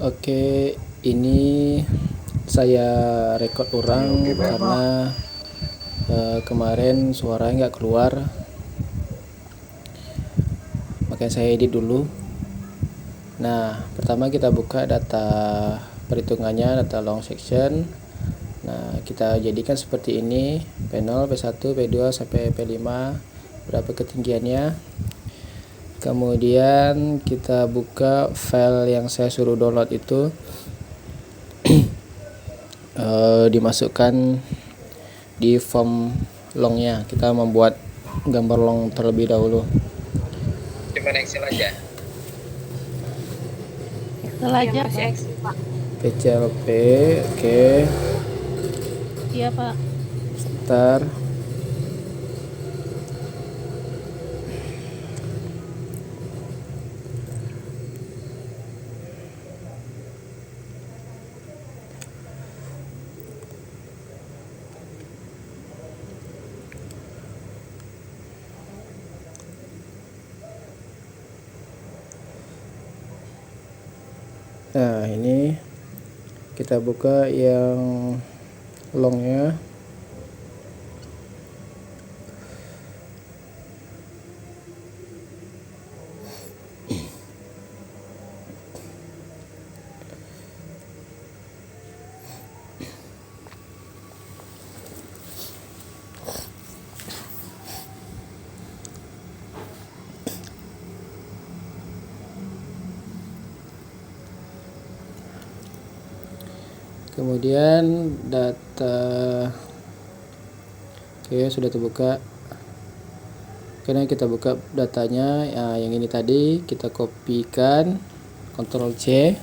Oke, ini saya record ulang karena kemarin suaranya nggak keluar, makanya saya edit dulu. Nah, pertama kita buka data perhitungannya, data long section. Nah, kita jadikan seperti ini, P0, P1, P2 sampai P5, berapa ketinggiannya. Kemudian kita buka file yang saya suruh download itu, dimasukkan di form longnya. Kita membuat gambar long terlebih dahulu. Cuman Excel aja. Excel aja, masih Pak. Excel, Pak. PCLP, oke. Iya, Pak. Sebentar. Nah, ini kita buka yang longnya. Kemudian data, oke, sudah terbuka. Karena kita buka datanya, yang ini tadi kita kopikan, Ctrl C.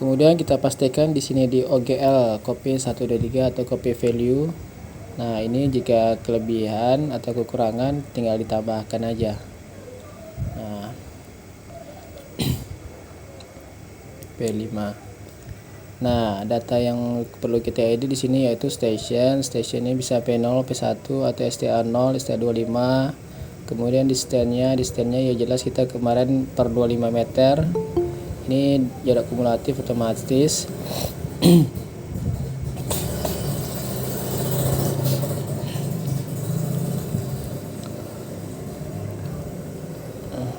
Kemudian kita pastikan di sini di OGL, copy 1 dari 3 atau copy value. Nah, ini jika kelebihan atau kekurangan tinggal ditambahkan aja. Nah, P5. Nah, data yang perlu kita edit di sini yaitu station. Station ini bisa P0, P1 atau STA0, STA25. Kemudian di stand-nya ya jelas kita kemarin per 25 meter. Ini jarak kumulatif otomatis.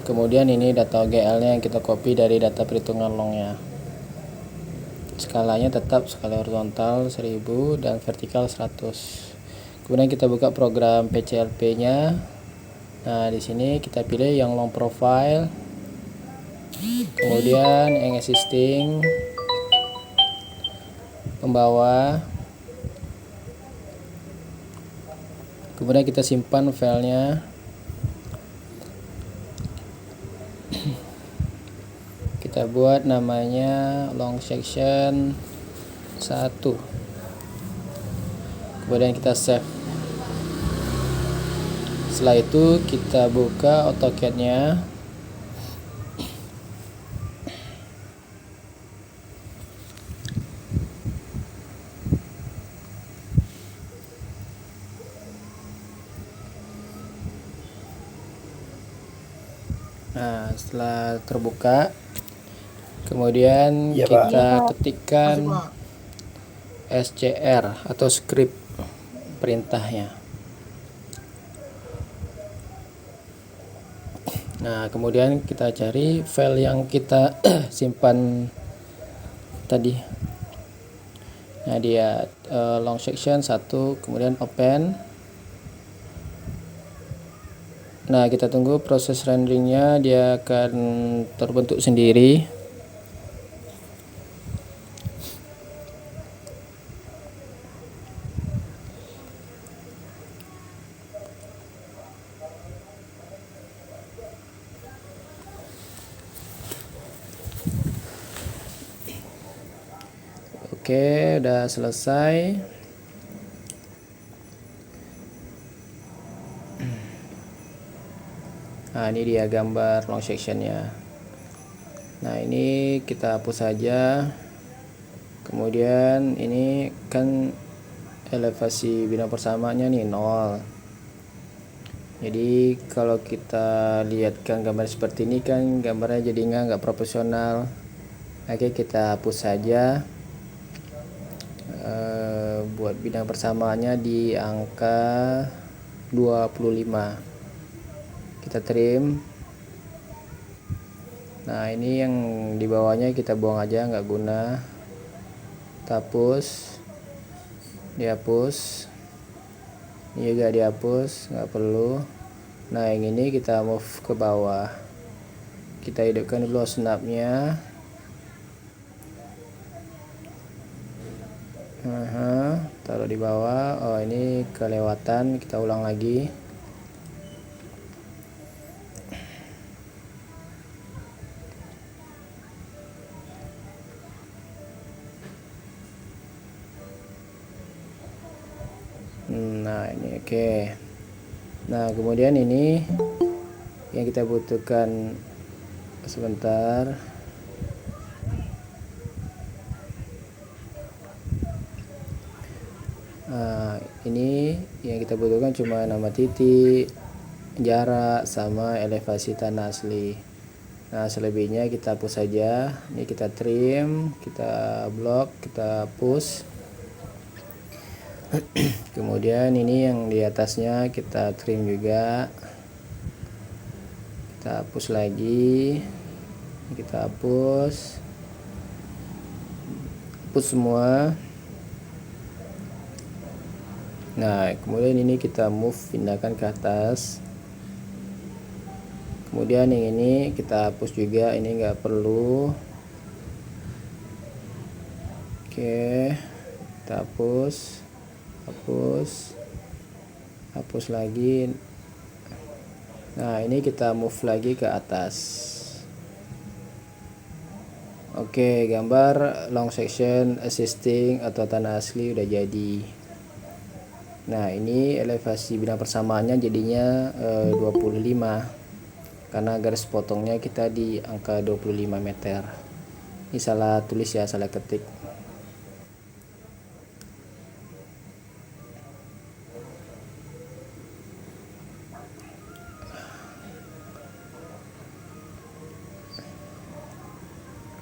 Kemudian ini data OGL-nya yang kita copy dari data perhitungan longnya. Skalanya tetap skala horizontal 1000 dan vertikal 100. Kemudian kita buka program PCLP-nya. Nah, di sini kita pilih yang long profile. Kemudian yang existing, pembawa. Kemudian kita simpan filenya. Kita buat namanya long section 1. Kemudian kita save. Setelah itu kita buka AutoCAD-nya. Nah, setelah terbuka, kemudian Iya, kita Pak. ketikkan Masuk, Pak. SCR atau script perintahnya. Nah, kemudian kita cari file yang kita simpan tadi. Nah, dia long section 1, kemudian open. Nah, kita tunggu proses renderingnya, dia akan terbentuk sendiri. Oke, udah selesai. Nah, ini dia gambar long sectionnya. Nah, ini kita hapus saja. Kemudian ini kan elevasi bina persamanya nih 0. Jadi kalau kita lihatkan gambar seperti ini kan gambarnya jadi nggak proporsional. Oke, kita hapus saja. Buat bidang persamaannya di angka 25. Kita trim. Nah, ini yang di bawahnya kita buang aja, nggak guna. Kita hapus, dihapus, ini juga dihapus, nggak perlu. Nah, yang ini kita move ke bawah. Kita hidupkan dulu snapnya. Taruh di bawah. Oh, ini kelewatan, kita ulang lagi. Nah, ini oke. Nah, kemudian ini yang kita butuhkan, sebentar. Nah, ini yang kita butuhkan cuma nama titik, jarak, sama elevasi tanah asli. Nah, selebihnya kita hapus saja. Ini kita trim, kita blok, kita hapus. Kemudian ini yang di atasnya kita trim juga. Kita hapus lagi. Kita hapus semua. Nah, kemudian ini kita move, pindahkan ke atas. Kemudian yang ini kita hapus juga, ini nggak perlu. Oke, kita hapus lagi. Nah, ini kita move lagi ke atas. Oke, gambar long section existing atau tanah asli udah jadi. Nah, ini elevasi bidang persamaannya jadinya 25, karena garis potongnya kita di angka 25 meter. Ini salah tulis ya, salah ketik.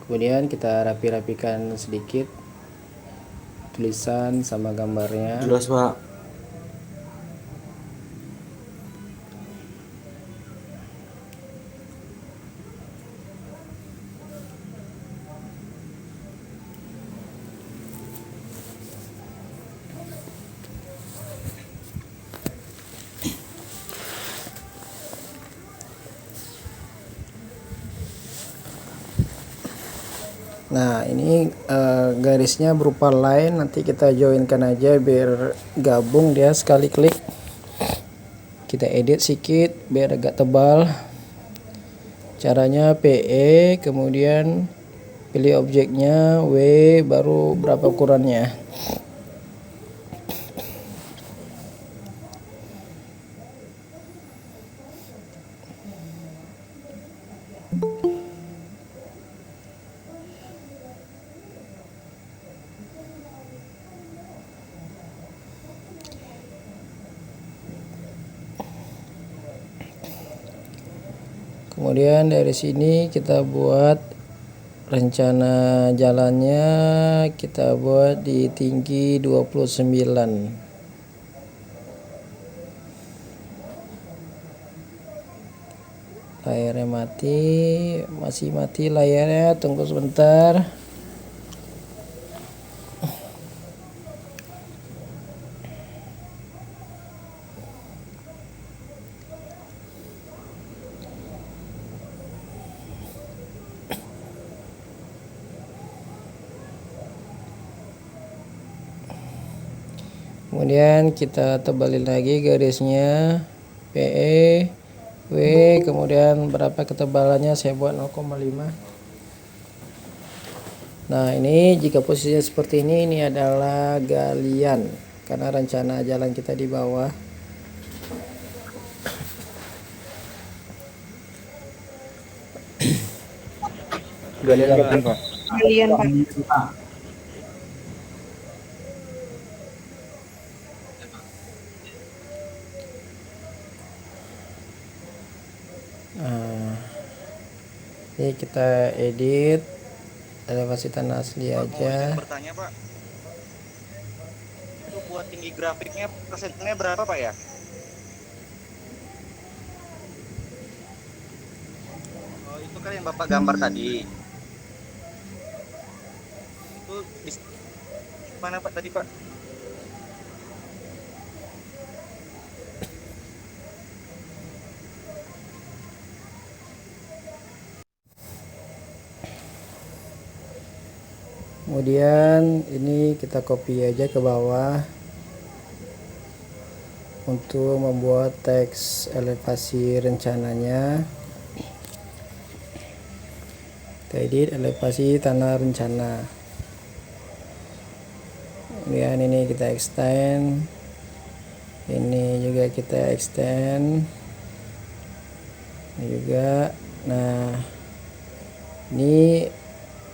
Kemudian kita rapi-rapikan sedikit tulisan sama gambarnya. Jelas, Pak. Nah, ini garisnya berupa line, nanti kita joinkan aja biar gabung dia sekali klik. Kita edit sedikit biar agak tebal. Caranya PE, kemudian pilih objeknya W, baru berapa ukurannya. Kemudian dari sini kita buat rencana jalannya, kita buat di tinggi 29. Layarnya mati, masih mati layarnya, tunggu sebentar. Kemudian kita tebalin lagi garisnya, PE, W, kemudian berapa ketebalannya saya buat 0,5. Nah, ini jika posisinya seperti ini adalah galian, karena rencana jalan kita di bawah. Galian apa, Pak? Kalian Pak. Nah, ini kita edit elevasi tanah asli Pak, mau izin aja. bertanya Pak, itu buat tinggi grafiknya persennya berapa Pak ya? Oh, itu kan yang Bapak gambar tadi. Itu di mana Pak tadi Pak? Kemudian ini kita copy aja ke bawah untuk membuat teks elevasi rencananya. Kita edit elevasi tanah rencana. Kemudian ini kita extend, ini juga kita extend, ini juga. Nah, ini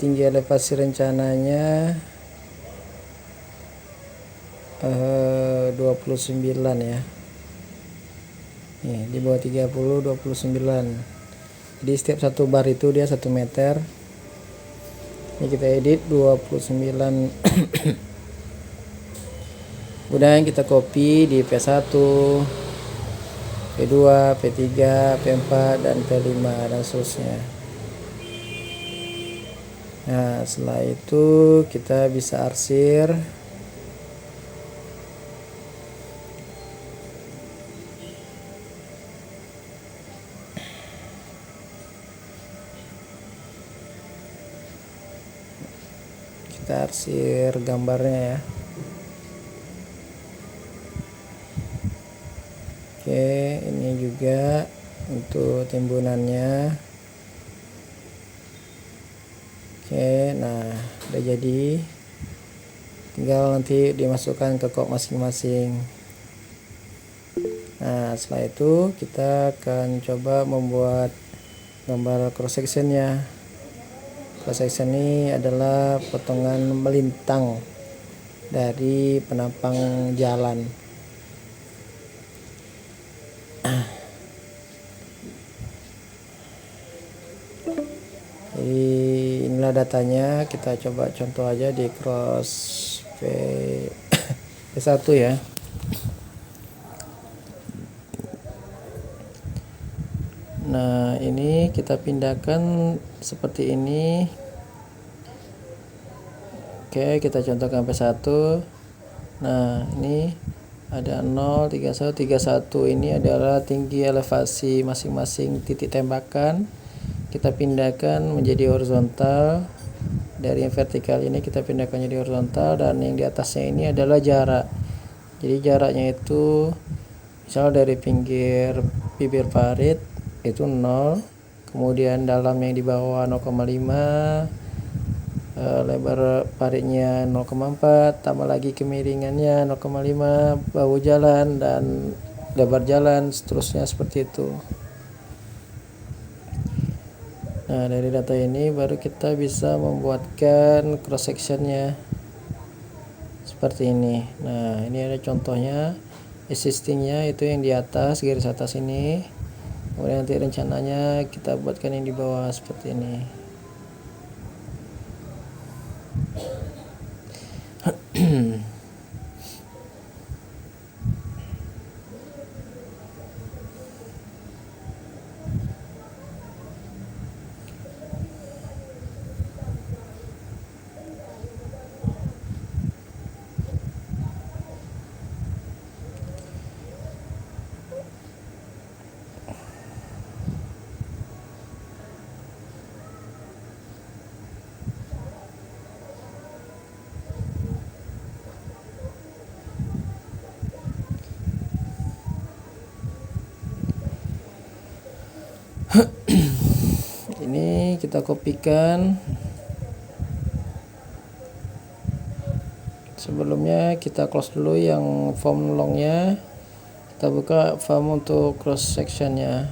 tinggi elevasi rencananya 29 ya. Nih, di bawah 30 29. Jadi setiap satu bar itu dia 1 meter. Ini kita edit 29. Kemudian kita copy di P1, P2, P3, P4 dan P5 dan seterusnya. Nah, setelah itu kita bisa arsir. Kita arsir gambarnya ya. Oke, ini juga untuk timbunannya. Oke, nah udah jadi, tinggal nanti dimasukkan ke kop masing-masing. Nah, setelah itu kita akan coba membuat gambar cross sectionnya. Cross section ini adalah potongan melintang dari penampang jalan. Jadi inilah datanya, kita coba contoh aja di cross P1 ya. Nah, ini kita pindahkan seperti ini. Oke, kita contohkan P1. Nah, ini ada 0, 31, 31 ini adalah tinggi elevasi masing-masing titik tembakan. Kita pindahkan menjadi horizontal. Dari yang vertikal ini kita pindahkan jadi horizontal, dan yang di atasnya ini adalah jarak. Jadi jaraknya itu misal dari pinggir bibir parit itu 0, kemudian dalam yang di bawah 0,5, lebar paritnya 0,4, tambah lagi kemiringannya 0,5, bahu jalan dan lebar jalan, seterusnya seperti itu. Nah, dari data ini baru kita bisa membuatkan cross sectionnya seperti ini. Nah, ini ada contohnya. Existingnya itu yang di atas, garis atas ini. Kemudian nanti rencananya kita buatkan yang di bawah seperti ini. Ini kita kopikan. Sebelumnya kita close dulu yang form longnya. Kita buka form untuk cross sectionnya.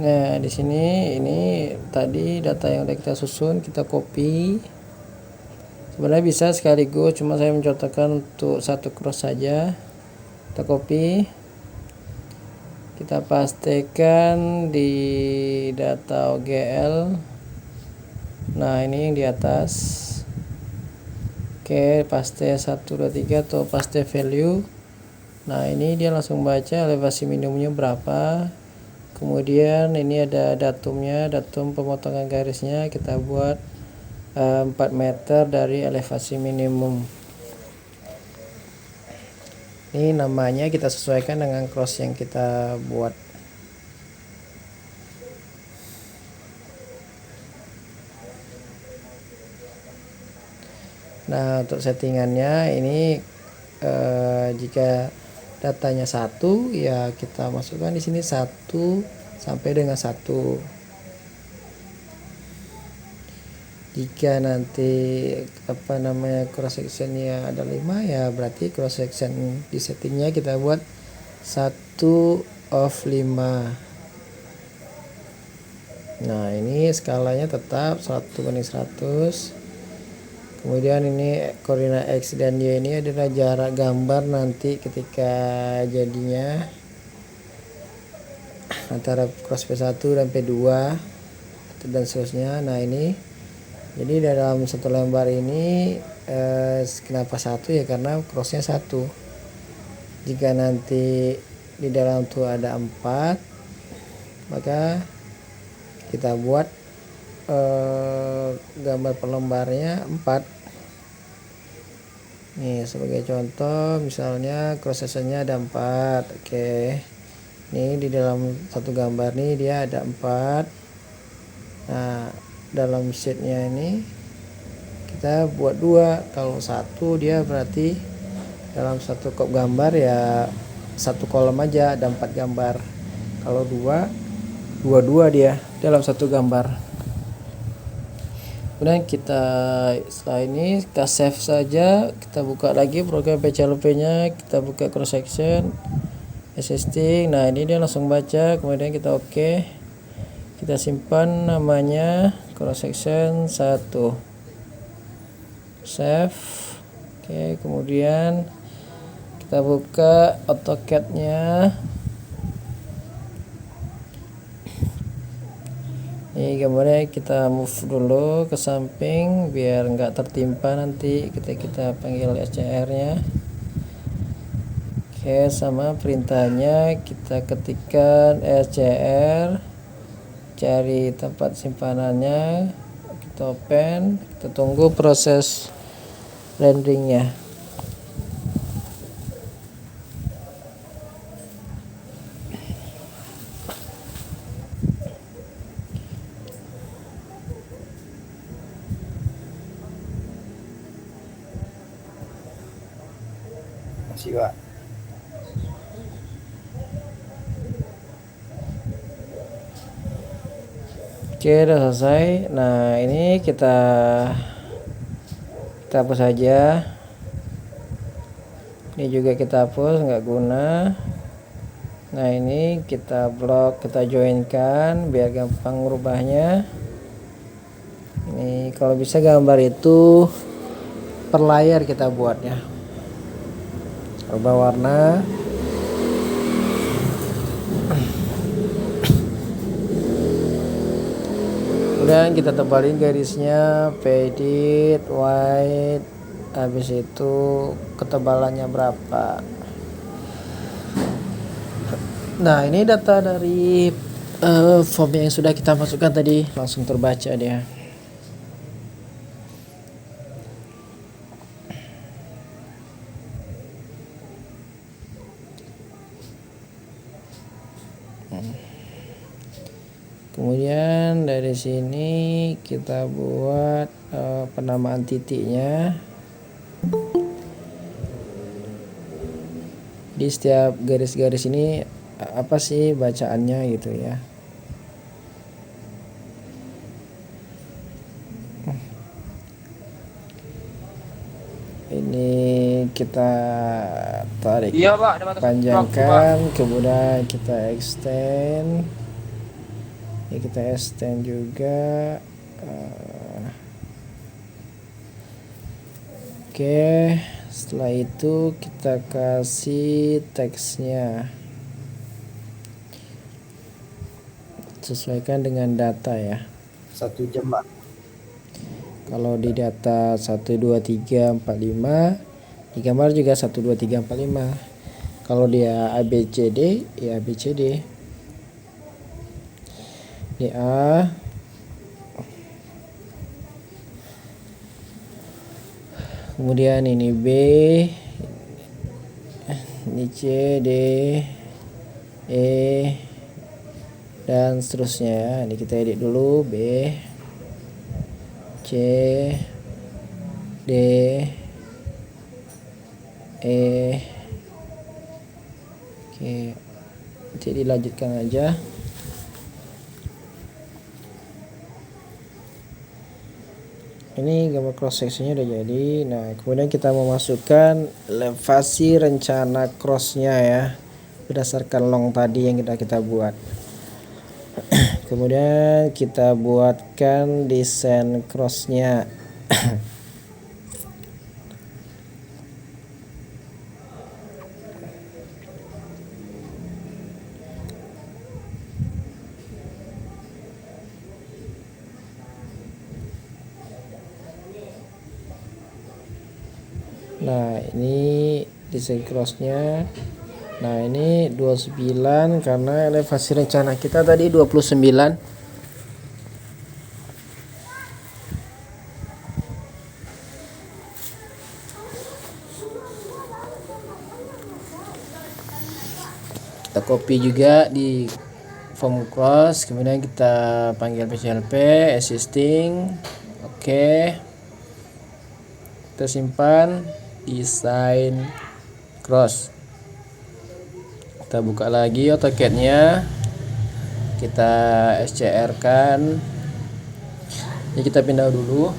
Nah, di sini ini tadi data yang udah kita susun, kita copy. Sebenarnya bisa sekaligus, cuma saya mencontohkan untuk satu cross saja. Kita copy. kita pastikan di data OGL. Nah, ini yang di atas. Oke, paste 1 2 3 atau paste value. Nah, ini dia langsung baca elevasi minimumnya berapa. Kemudian ini ada datumnya, datum pemotongan garisnya kita buat 4 meter dari elevasi minimum. Ini namanya kita sesuaikan dengan cross yang kita buat. Nah, untuk settingannya ini jika datanya 1 ya kita masukkan di sini 1 sampai dengan 1. Jika nanti cross sectionnya ada 5 ya berarti cross section di settingnya kita buat 1/5. Nah, ini skalanya tetap 1/100. Kemudian ini koordinat X dan Y ini adalah jarak gambar nanti ketika jadinya antara cross P1 dan P2 dan seterusnya. Nah, ini jadi dalam satu lembar ini kenapa 1 ya karena crossnya 1. Jika nanti di dalam itu ada 4 maka kita buat gambar per lembarnya 4. Nih sebagai contoh misalnya cross sectionnya ada 4. Oke, ini di dalam satu gambar nih dia ada 4. Nah, dalam sheetnya ini kita buat 2. Kalau 1 dia berarti dalam satu kop gambar ya satu kolom aja ada 4 gambar. Kalau 2 dia dalam satu gambar. Kemudian setelah ini kita save saja, kita buka lagi program PCLP nya, kita buka cross section existing. Nah, ini dia langsung baca. Kemudian kita oke, kita simpan namanya cross section 1, save. Oke, kemudian kita buka AutoCAD nya. Ini gambarnya kita move dulu ke samping biar nggak tertimpa nanti ketika kita panggil SCR nya. Oke, sama perintahnya kita ketikkan SCR, cari tempat simpanannya, kita open, kita tunggu proses renderingnya. Masih Pak. Oke, udah selesai. Nah, ini kita hapus saja. Ini juga kita hapus, nggak guna. Nah, ini kita blok, kita joinkan biar gampang merubahnya. Ini kalau bisa gambar itu per layar kita buatnya. Rubah warna. Kemudian kita tebalin garisnya, faded, white, habis itu ketebalannya berapa. Nah, ini data dari form yang sudah kita masukkan tadi, langsung terbaca dia. Kemudian dari sini kita buat penamaan titiknya. Di setiap garis-garis ini apa sih bacaannya gitu ya. Ini kita tarik, Iya Pak, ada batas waktu, panjangkan, kemudian kita extend. Ini kita extend juga. Oke, setelah itu kita kasih teksnya. sesuaikan dengan data ya. 1 jam, Pak. Kalau di data 1 2 3 4 5, di gambar juga 1 2 3 4 5. Kalau dia ABCD ya ABCD. Ini A, kemudian ini B, ini C, D, E, dan seterusnya ya. Ini kita edit dulu. B, C, D, E. Oke, jadi lanjutkan aja. Ini gambar cross sectionnya udah jadi. Nah, kemudian kita memasukkan elevasi rencana crossnya ya, berdasarkan long tadi yang kita buat. Kemudian kita buatkan desain crossnya. Nah, ini desain crossnya. Nah, ini 29 karena elevasi rencana kita tadi 29. Kita copy juga di form cross, kemudian kita panggil PCLP existing. Oke. Kita simpan desain cross. Kita buka lagi AutoCAD-nya, kita SCR kan. Ini kita pindah dulu.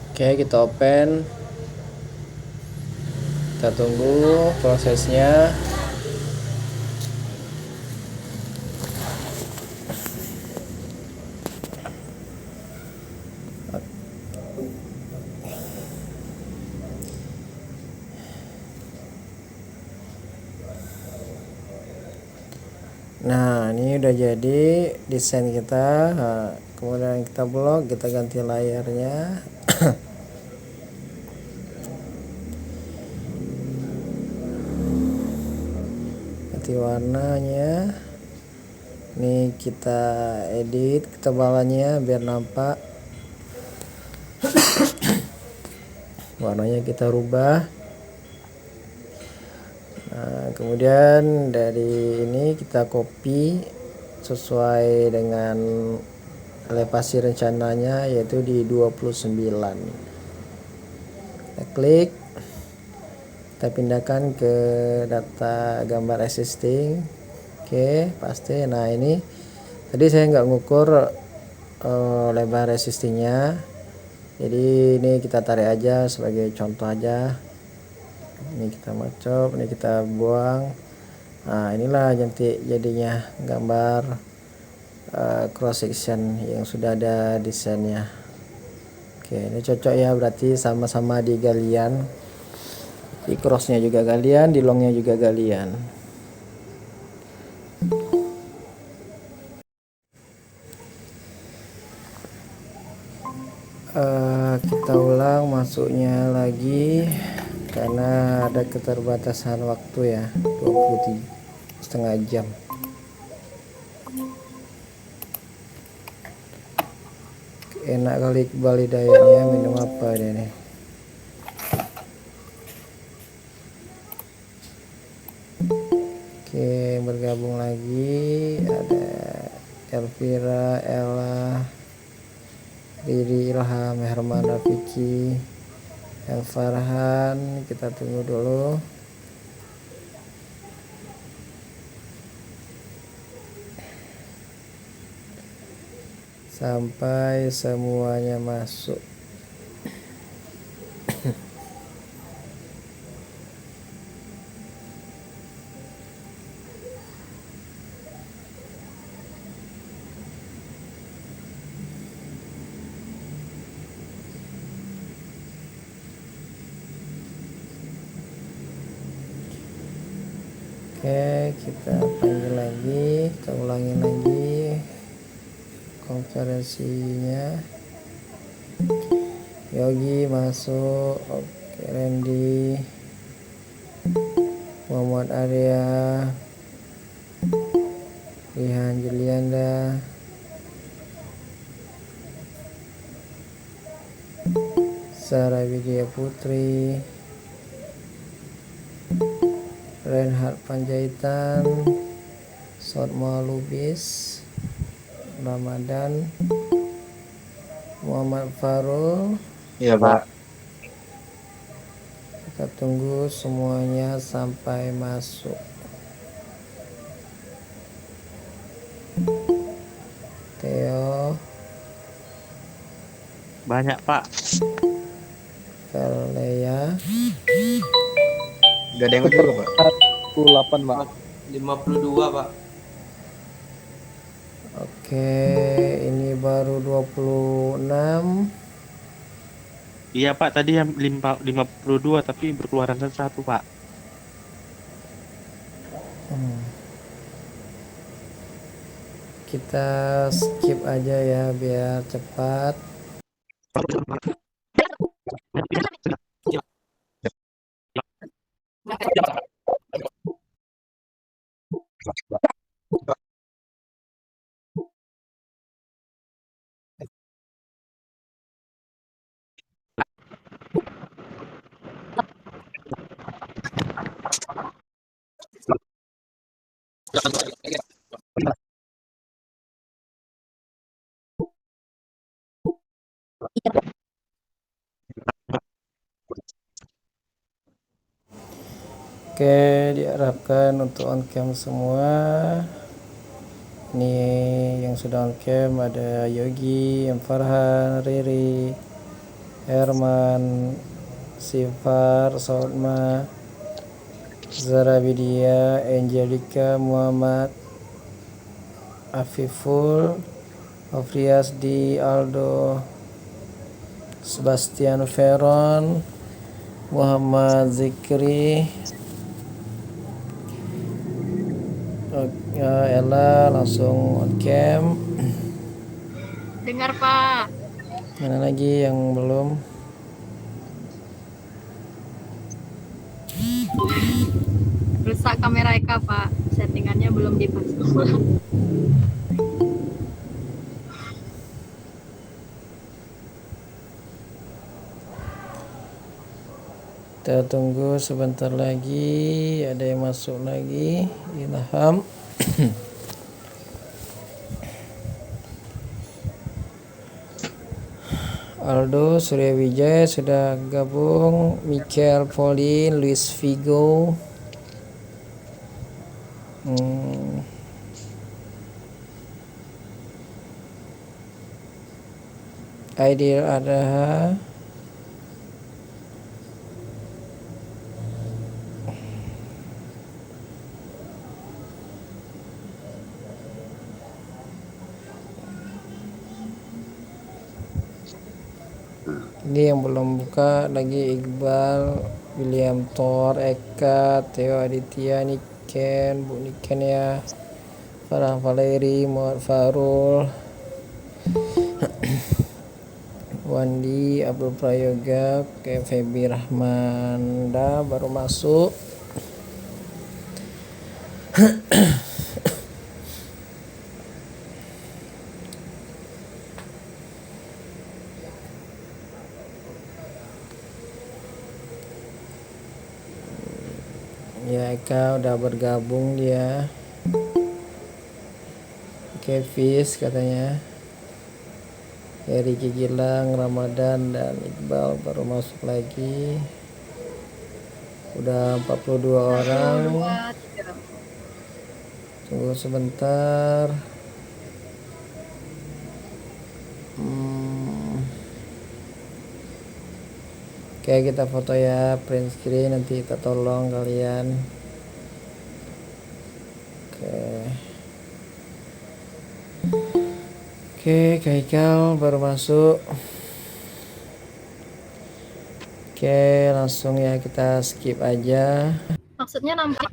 Oke, kita open. Kita tunggu prosesnya. Nah, ini udah jadi desain kita. Nah, kemudian kita blok, kita ganti layarnya. Ganti warnanya. Ini kita edit ketebalannya biar nampak. Warnanya kita rubah. Nah, kemudian dari ini kita copy sesuai dengan elevasi rencananya, yaitu di 29. Kita klik, kita pindahkan ke data gambar existing. Oke, pasti. Nah, ini tadi saya nggak ngukur lebar existingnya, jadi ini kita tarik aja sebagai contoh aja. Ini kita mocok, ini kita buang. Nah, inilah nanti jadinya gambar cross section yang sudah ada desainnya. Oke, ini cocok ya, berarti sama-sama di galian. Di crossnya juga galian, di longnya juga galian. Kita ulang masuknya lagi karena ada keterbatasan waktu ya, 23,5 jam. Enak kali Iqbal hidayahnya, minum apa dia nih? Oke, bergabung lagi ada Elvira, Ella, Riri, Ilham, Herman, Rafiki, El Farhan. Kita tunggu dulu. Sampai semuanya masuk. Oke, kita panggil lagi, kita ulangi lagi konferensinya. Yogi masuk, oke, Randy, Muhammad Arya, Rihan Julianda, Sarah Widya Putri, Reinhard Panjaitan, Sotma Lubis, Ramadan, Muhammad Farul. Iya, Pak. Kita tunggu semuanya sampai masuk. Theo, Banyak, Pak. Velea, Gak ada yang ngecek, Pak. 48, Pak. 52, Pak. oke, ini baru 26. Iya, Pak. Tadi yang 52 tapi berkeluaran satu, Pak. Kita skip aja ya biar cepat. Oke, diharapkan untuk on cam semua. Ini yang sudah on cam ada Yogi, Farhan, Riri, Herman, Sifar, Sotma, Zara Widya, Angelika, Muhammad, Afiful, Afriasdi, Aldo, Sebastian Veron, Muhammad Zikri, Ella langsung on cam. Dengar, Pak. Mana lagi yang belum? Rusak kamera Eka, Pak. Settingannya belum dipasang. Kita tunggu sebentar lagi, ada yang masuk lagi. Ilham. Aldo, Surya Wijaya sudah gabung. Michael, Pauline, Luis Vigo. Aidil Adha. Ini yang belum buka lagi Iqbal, William Thor, Eka, Theo Aditya, Niken, Bu Niken ya, Farah Valeri, Muhammad Farul, Wandi, Abdul Prayoga, ke Febi Rahmanda baru masuk. Ya, Eka udah bergabung dia. Kevis katanya. Ricky Gilang, Ramadan dan Iqbal baru masuk lagi. Udah 42 orang. Tunggu sebentar. Oke, kita foto ya, print screen, nanti kita tolong kalian. Oke, Kaikal baru masuk. Oke, langsung ya kita skip aja. Maksudnya nampak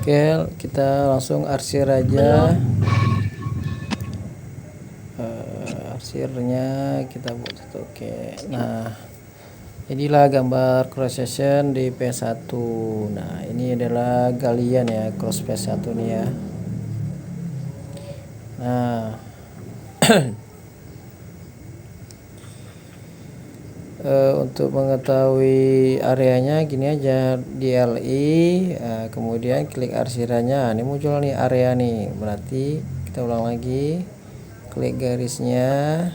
Oke, kita langsung arsir aja. Arsirnya kita buat satu. Oke, nah inilah gambar cross section di PS1. Nah ini adalah galian ya, cross PS1 nih ya. Nah untuk mengetahui areanya gini aja, di LI kemudian klik arsirannya. Ini muncul nih area nih, berarti kita ulang lagi, klik garisnya,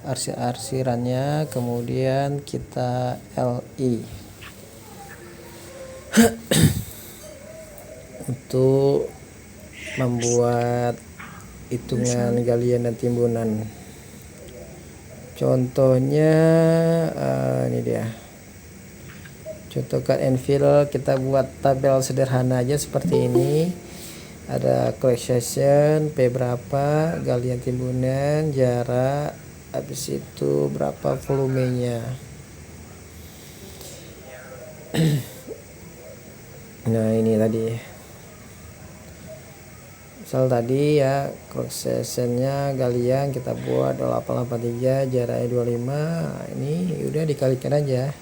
arsirannya, kemudian kita LI untuk membuat hitungan galian dan timbunan. Contohnya ini dia, contoh cut and fill. Kita buat tabel sederhana aja seperti ini. Ada cross section, P berapa, galian timbunan, jarak, habis itu berapa volumenya. Nah ini tadi, misal tadi ya cross sectionnya galian kita buat 883, jaraknya 25. Nah, ini udah dikalikan aja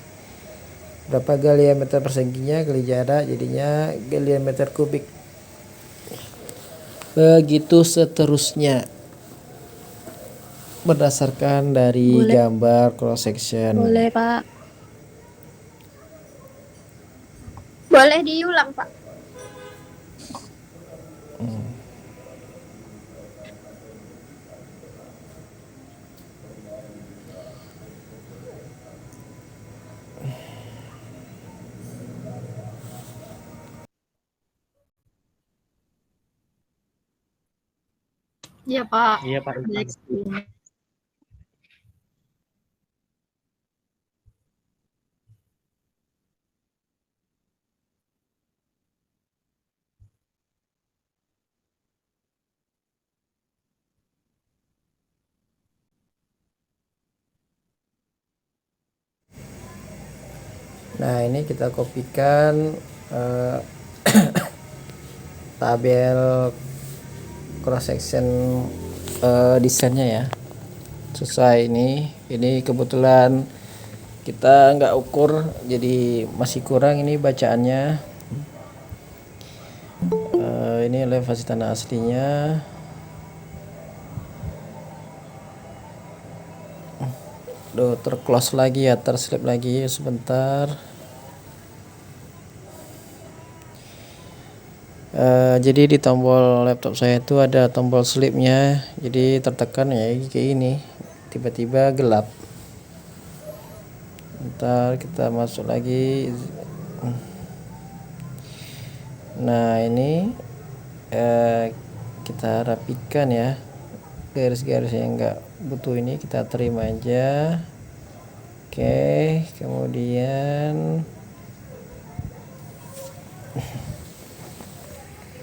berapa galian meter perseginya kali jarak, jadinya galian meter kubik. Begitu seterusnya berdasarkan dari gambar cross section. Boleh, Pak. Boleh diulang, Pak. Iya, Pak. Iya Pak. Next. Nah ini kita kopikan tabel cross section desainnya ya, sesuai ini kebetulan kita nggak ukur jadi masih kurang ini bacaannya. Ini elevasi tanah aslinya. Terclose lagi ya, terslip lagi sebentar. Jadi di tombol laptop saya itu ada tombol slipnya, jadi tertekan ya kayak ini, tiba-tiba gelap. Ntar kita masuk lagi. Nah ini kita rapikan ya, garis-garis yang enggak butuh ini kita terima aja. Oke, kemudian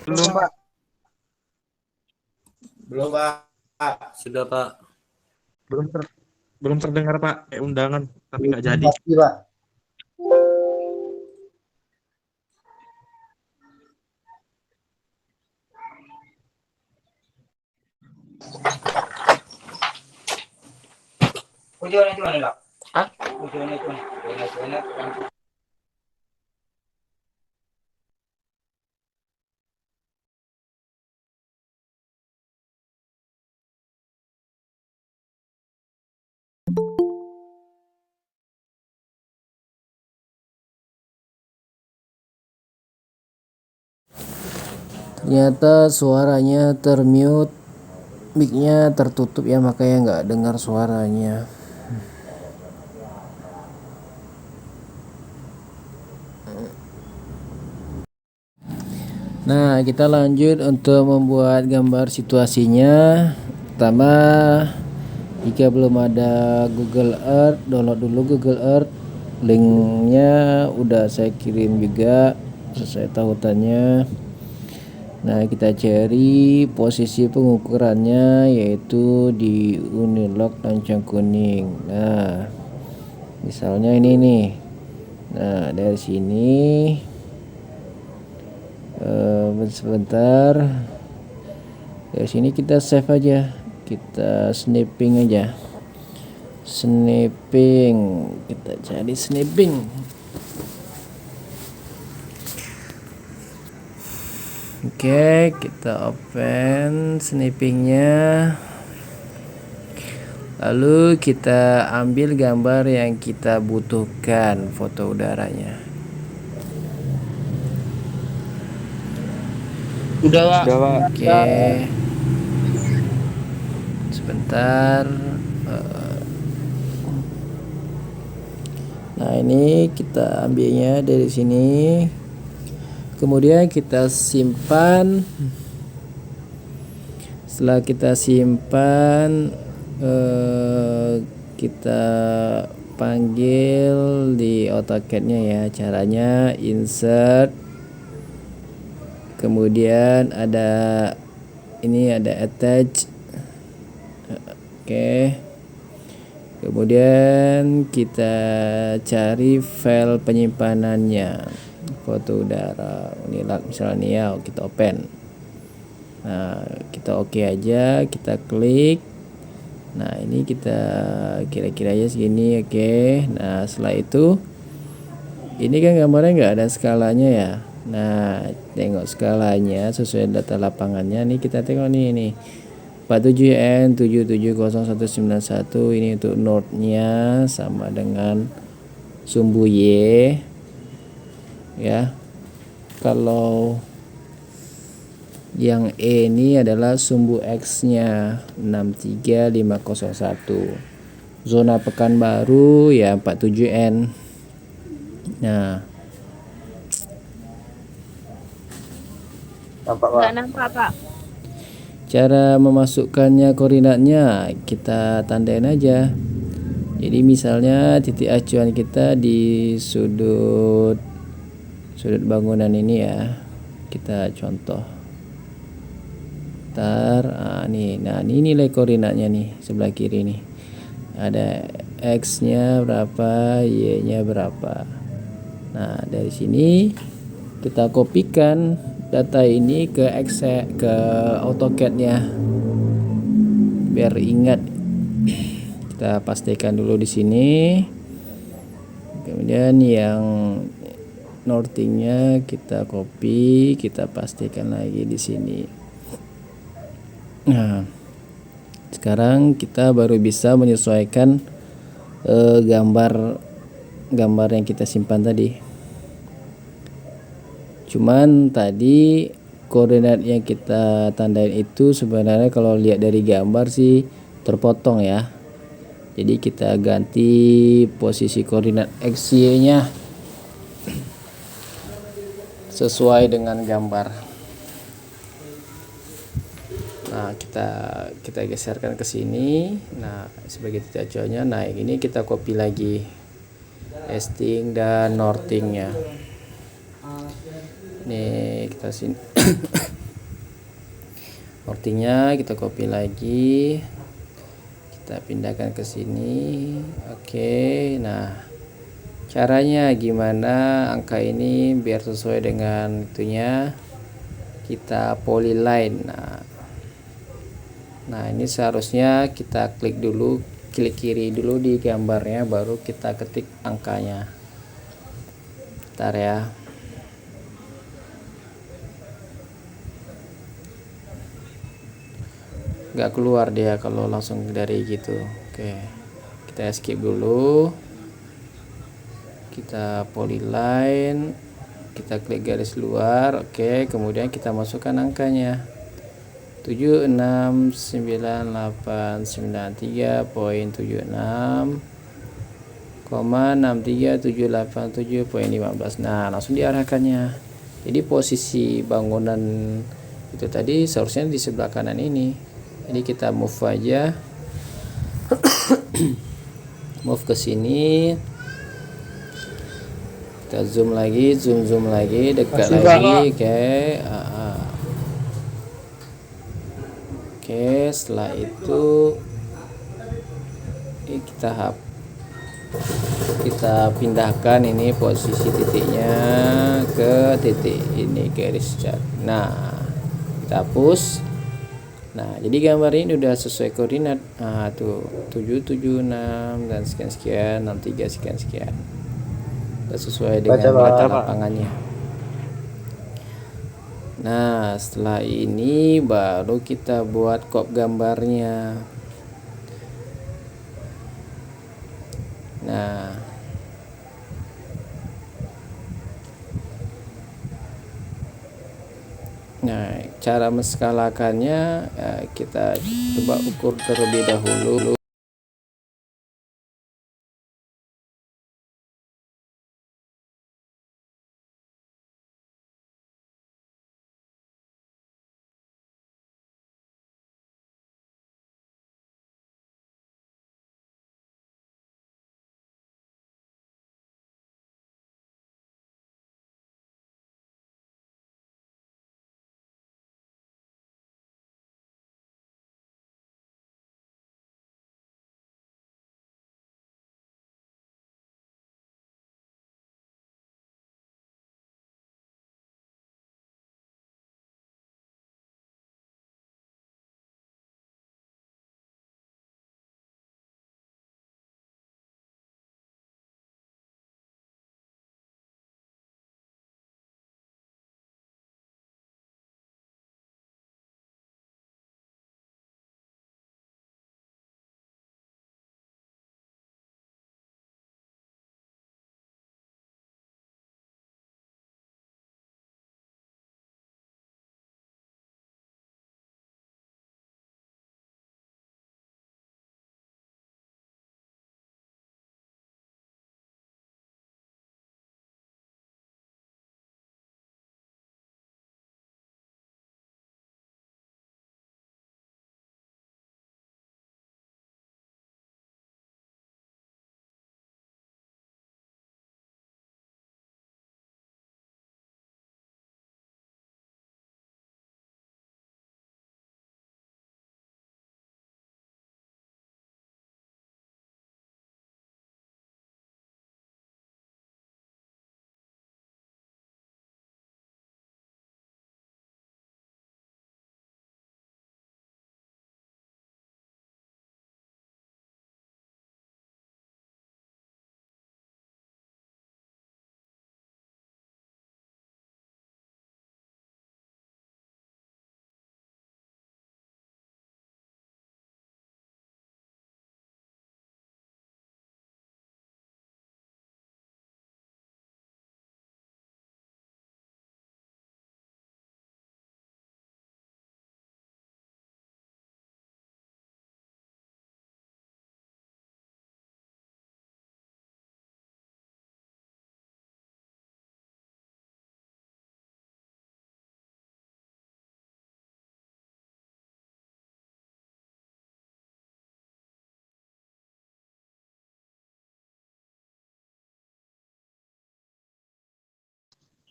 Belum Pak. Belum Pak. Sudah Pak. Belum terdengar Pak. Undangan tapi nggak jadi. Pasti Pak. Ujiannya itu mana Pak? Hah? Ujiannya itu mana? ternyata suaranya termute, mic-nya tertutup ya, makanya nggak dengar suaranya. Nah kita lanjut untuk membuat gambar situasinya. Pertama, jika belum ada Google Earth, download dulu Google Earth, linknya udah saya kirim juga sesuai tautannya. Nah, kita cari posisi pengukurannya yaitu di Unilog lonceng kuning. Nah, misalnya ini nih. Nah, dari sini sebentar. Dari sini kita save aja. Kita snapping aja. Snapping. Kita cari snapping. Oke, kita open snappingnya. Lalu kita ambil gambar yang kita butuhkan, foto udaranya. Udah, Pak. Oke, sebentar. Nah, ini kita ambilnya dari sini. Kemudian kita simpan. Setelah kita simpan, kita panggil di AutoCAD-nya ya. Caranya insert, kemudian ada attach. Oke. Kemudian kita cari file penyimpanannya, foto udara Unilog misalnya nih ya, kita open. Nah, kita oke aja, kita klik. Nah, ini kita kira-kira aja segini, oke. Nah, setelah itu ini kan gambarnya nggak ada skalanya ya. Nah, tengok skalanya sesuai data lapangannya. Nih kita tengok nih 47N 770191. Ini untuk node-nya sama dengan sumbu Y ya. Kalau yang E ini adalah sumbu X-nya 63501. Zona Pekanbaru ya 47N. Nah, Nampak, Pak. Nggak nampak, Pak. cara memasukkannya koordinatnya kita tandain aja. Jadi misalnya titik acuan kita di sudut bangunan ini ya. Kita contoh. Nih. Nah, ini nilai koordinatnya nih sebelah kiri nih. Ada X-nya berapa, Y-nya berapa. Nah, dari sini kita kopikan data ini ke AutoCAD-nya biar ingat. Kita pastikan dulu di sini. Kemudian yang northingnya kita copy, kita pastikan lagi di sini. Nah, sekarang kita baru bisa menyesuaikan gambar yang kita simpan tadi. Cuman tadi koordinat yang kita tandain itu sebenarnya kalau lihat dari gambar sih terpotong ya. Jadi kita ganti posisi koordinat X, Y-nya sesuai dengan gambar. Nah, kita geserkan ke sini. Nah, sebagai titik acuannya. Nah, ini kita copy lagi easting dan northingnya. Nih, kita sini. Northingnya kita copy lagi. Kita pindahkan ke sini. Oke. Nah, caranya gimana angka ini biar sesuai dengan itunya? Kita polyline. Nah, ini seharusnya kita klik kiri dulu di gambarnya, baru kita ketik angkanya. Bentar ya. Nggak keluar dia kalau langsung dari gitu. Oke, kita skip dulu. Kita polyline, kita klik garis luar. Oke, kemudian kita masukkan angkanya 7698993.76 63787.15. Nah, langsung diarahkannya. Jadi posisi bangunan itu tadi seharusnya di sebelah kanan ini. Jadi kita move aja. Move ke sini. Kita zoom lagi, dekat lagi. Oke. Oke, setelah itu kita pindahkan ini posisi titiknya ke titik ini garis cat. Nah, kita hapus. Nah, jadi gambar ini udah sesuai koordinat. Nah, tuh 776 dan sekian-sekian, 63 sekian-sekian. Udah sesuai dengan data lapangannya. Nah, setelah ini baru kita buat kop gambarnya. Nah, cara menskalakannya kita coba ukur terlebih dahulu.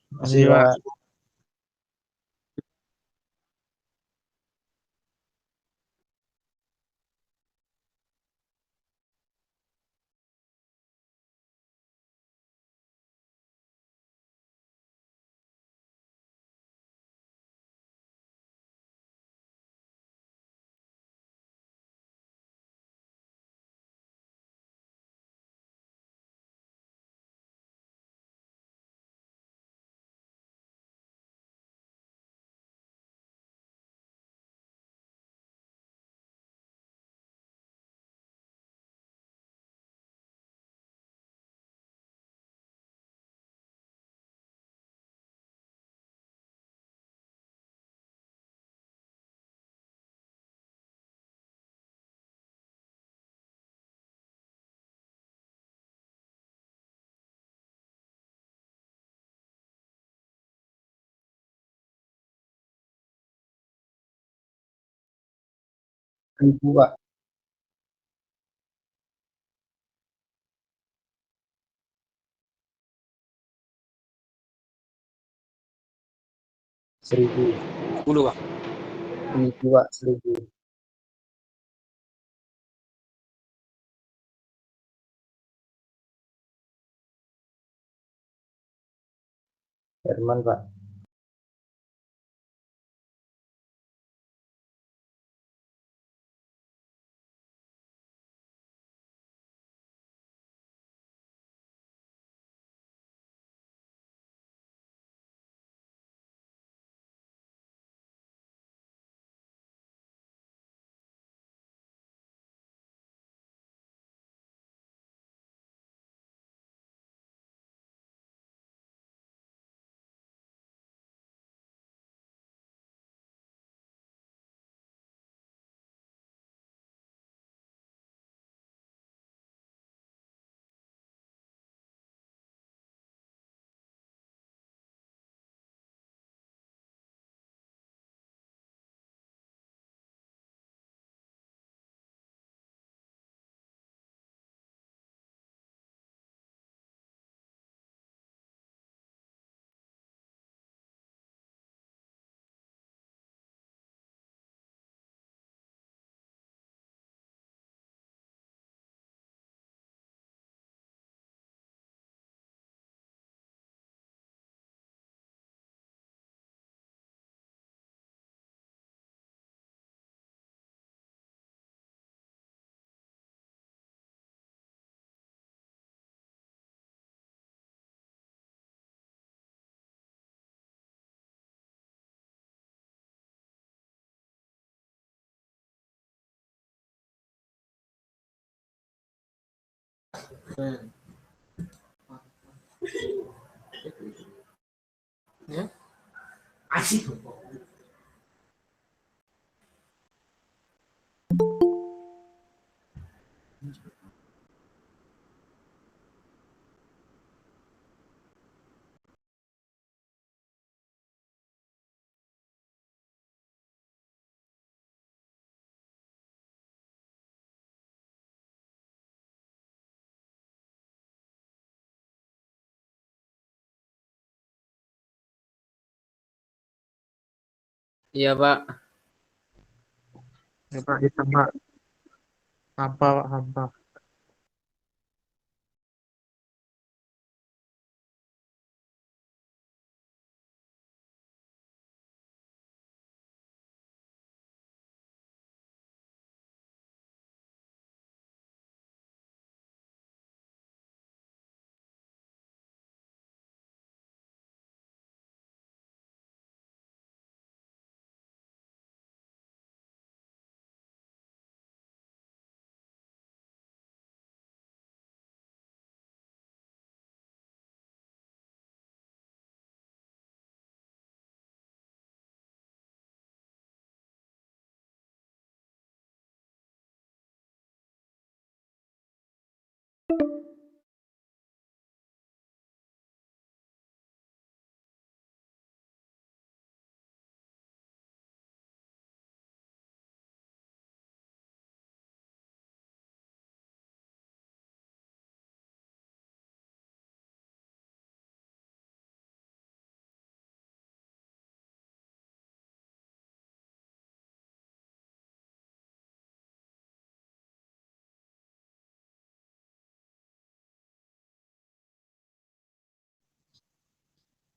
Masih, Pak. Ribu, Pak. 1000. 10 Pak. Ribu, Pak. 1000. Herman, Pak. Ya. Iya, Pak. Ya Pak, ditambah apa Pak, hampa.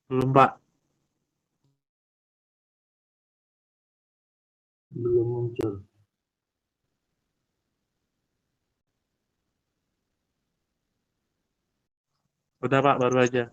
Belum Pak. Belum muncul. Udah Pak, baru aja.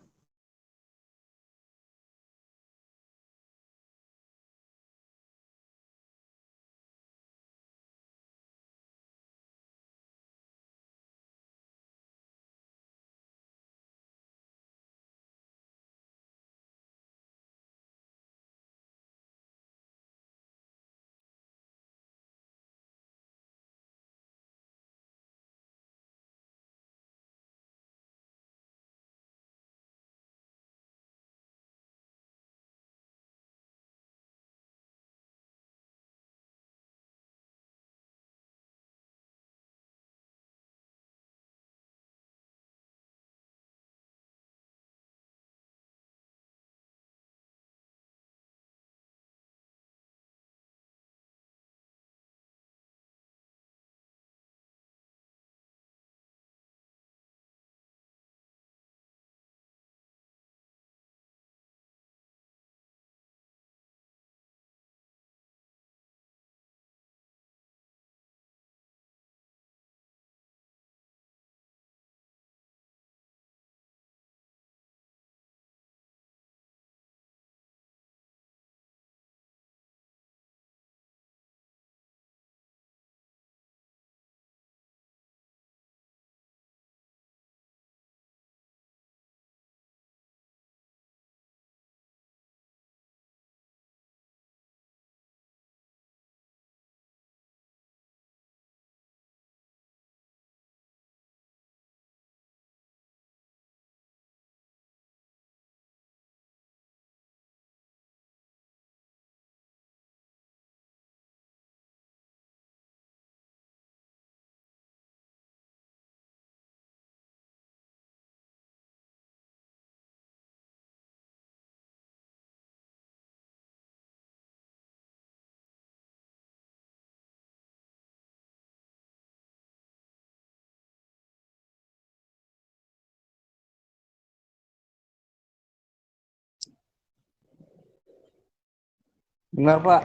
Dengar Pak.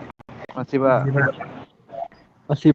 Masih, Pak. Masih.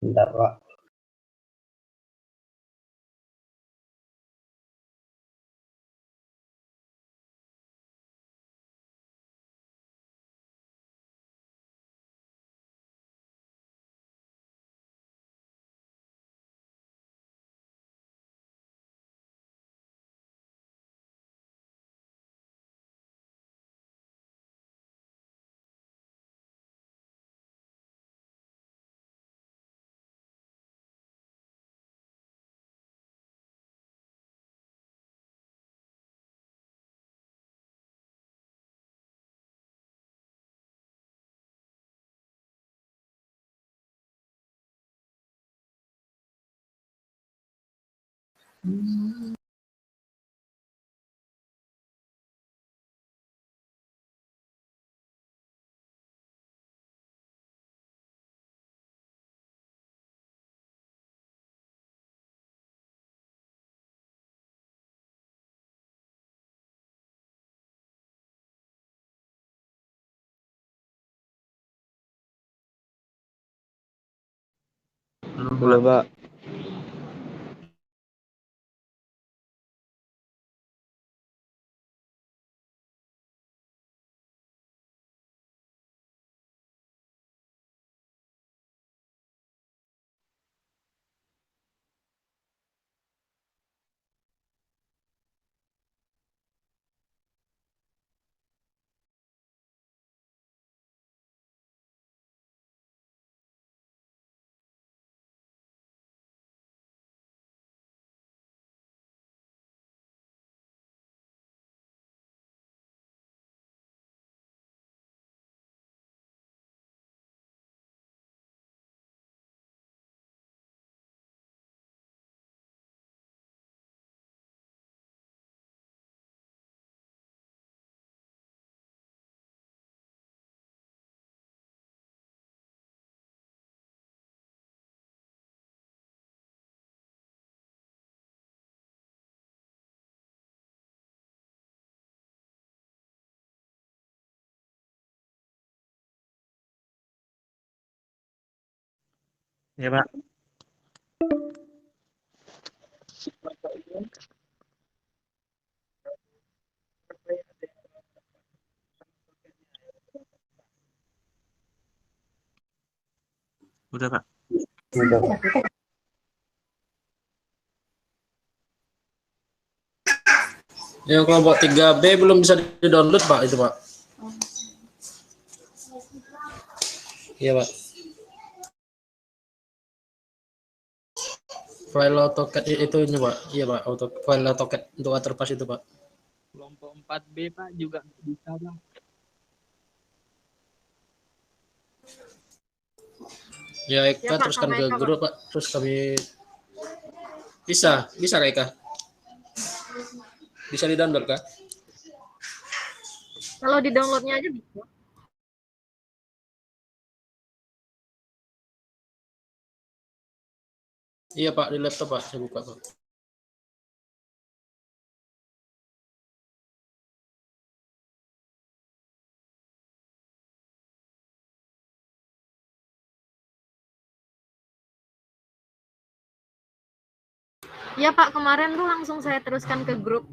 Bentar, Pak. Belum Pak. Ya, Pak. Udah, Pak. Bentar, Pak. Yang kelompok 3B belum bisa di-download, Pak, itu, Pak. Iya, Pak. File AutoCAD itu ini Pak. Iya Pak, file AutoCAD untuk Waterpass itu Pak. Kelompok 4B Pak juga nggak bisa Bang. Ya Ya Eka Pak, teruskan sama ke Eka Pak. grup Pak. Terus kami bisa Kak Eka? Bisa di-download Kak? Kalau di downloadnya aja bisa. Iya Pak, di laptop Pak, saya buka Pak. Iya Pak, kemarin tuh langsung saya teruskan ke grup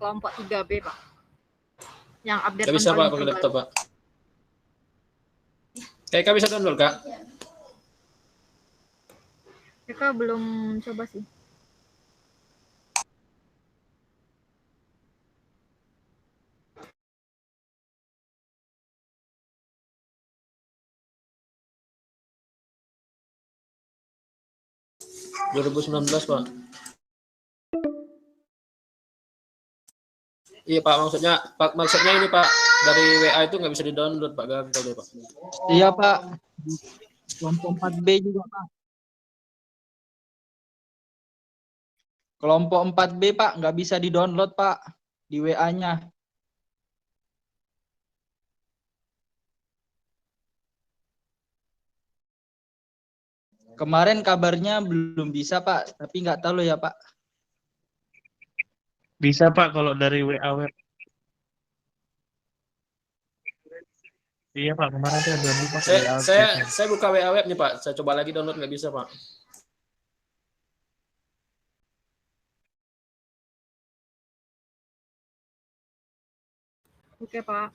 kelompok 3B Pak. Yang update Gak bisa Pak paling pakai terbaru. laptop Pak. Eka bisa download Kak? Eka belum coba sih. Pak. 2019 Pak. Iya Pak, maksudnya ini Pak, dari WA itu nggak bisa di-download Pak, gagal deh Pak. Iya Pak. Kelompok 4B juga Pak. Kelompok 4B Pak nggak bisa di-download Pak di WA-nya. Kemarin kabarnya belum bisa Pak, tapi nggak tahu ya Pak. Bisa Pak kalau dari WA web. Iya Pak, kemarin saya belum lupa ke WA. Saya buka WA web nih Pak, saya coba lagi download nggak bisa Pak. Oke Pak.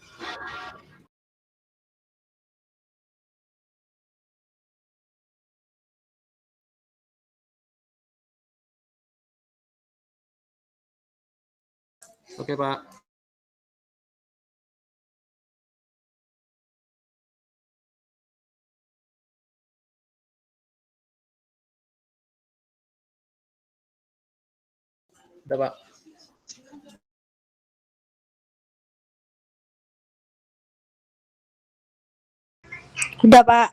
Oke Pak. Udah Pak. Udah Pak.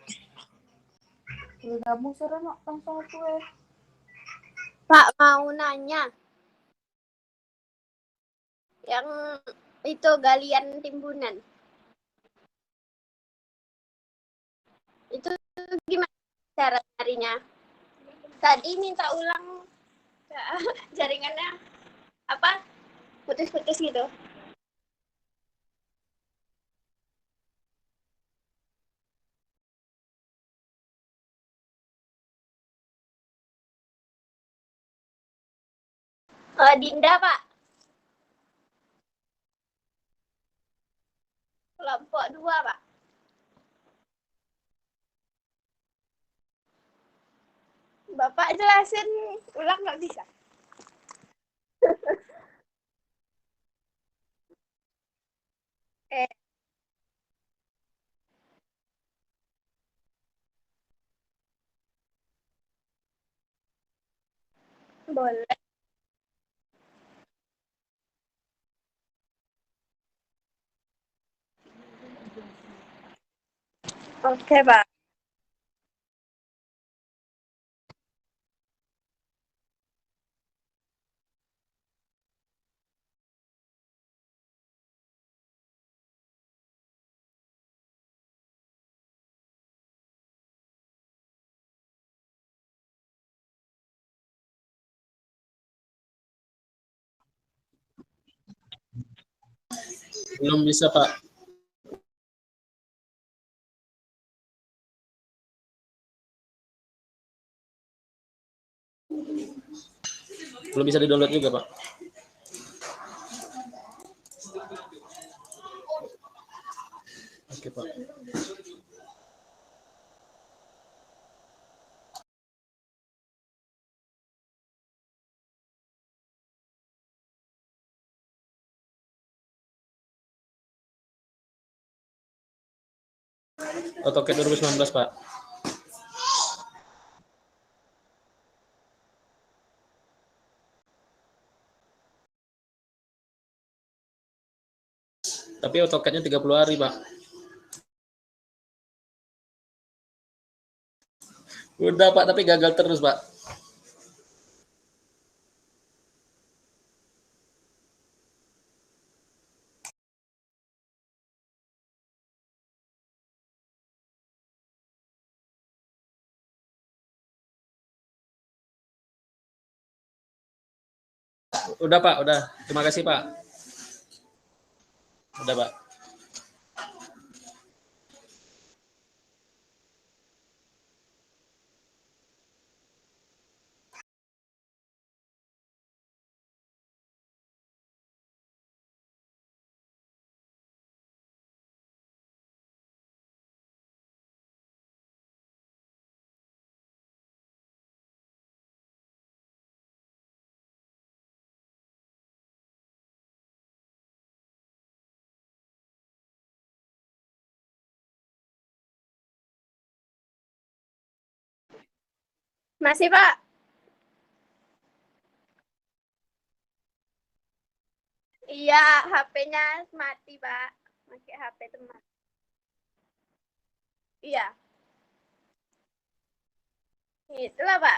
Pak mau nanya, yang itu galian timbunan, itu gimana cara nyarinya? Tadi minta ulang jaringannya apa? Putus-putus gitu. Dinda Pak. Kelompok 2 Pak. Bapak jelasin ulang nggak bisa? Boleh. Oke Pak. Belum bisa Pak. Belum bisa di-download juga Pak. Oke Pak. AutoCAD 2019 Pak. Tapi AutoCAD-nya 30 hari, Pak. Udah, Pak, tapi gagal terus, Pak. Udah, Pak, udah. Terima kasih, Pak. Udah, Pak. Masih, Pak? Iya, HP-nya mati, Pak. Pakai HP teman. Iya. Itulah, Pak.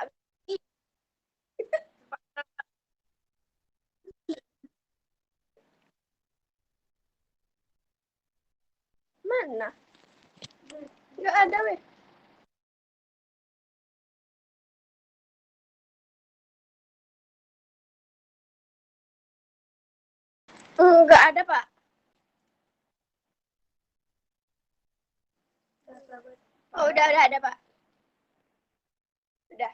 Mana? Nggak ada, weh. Nggak ada, Pak. Oh, udah ada, Pak. Udah.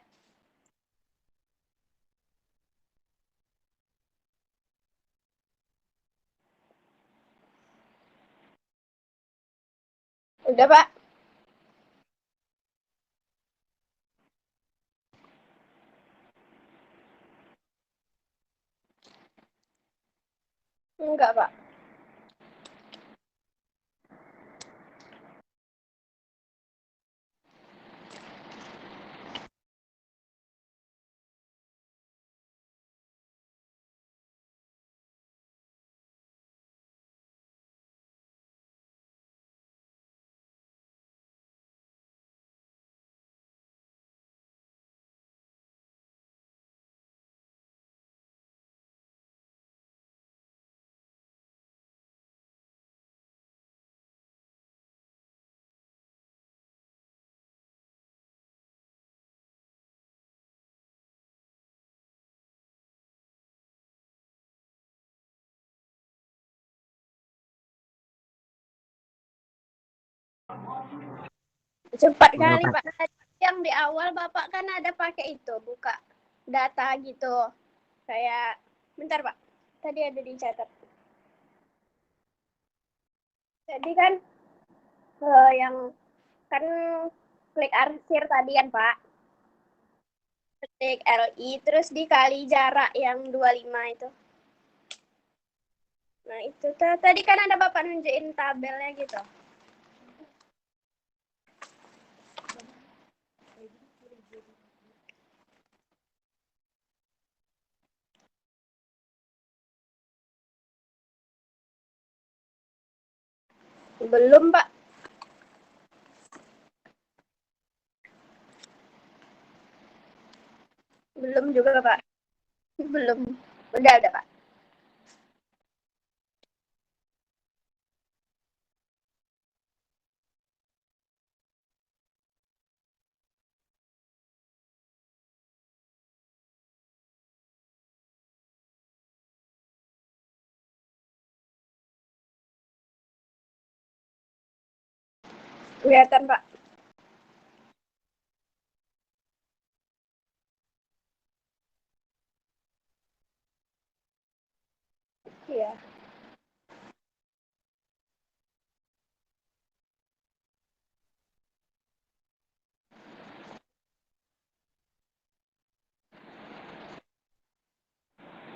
Udah, Pak. Enggak, Pak. Cepat kali, Pak. Yang di awal Bapak kan ada pakai itu, buka data gitu. Kayak, bentar, Pak. Tadi ada dicatat. Jadi kan yang kan klik arsir tadi kan, Pak. Klik LI terus dikali jarak yang 25 itu. Nah, itu tadi kan ada Bapak nunjukin tabelnya gitu. Belum, Pak. Belum juga, Pak. Belum. Udah, Pak. Kelihatan, Pak. Iya.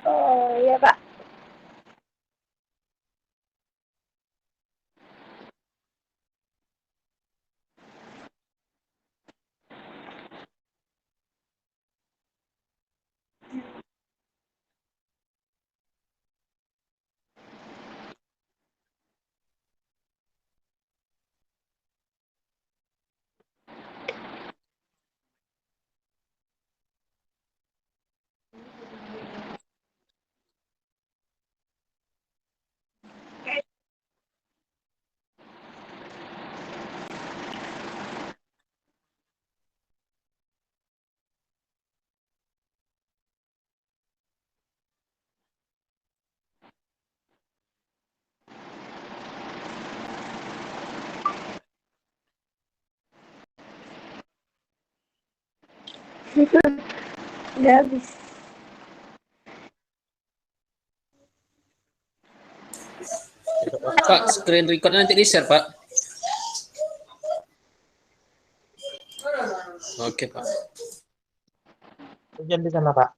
Oh, iya, Pak. Udah habis. Pak, screen recordnya nanti di-share, Pak. Oke, Pak. Hujan di sana, Pak.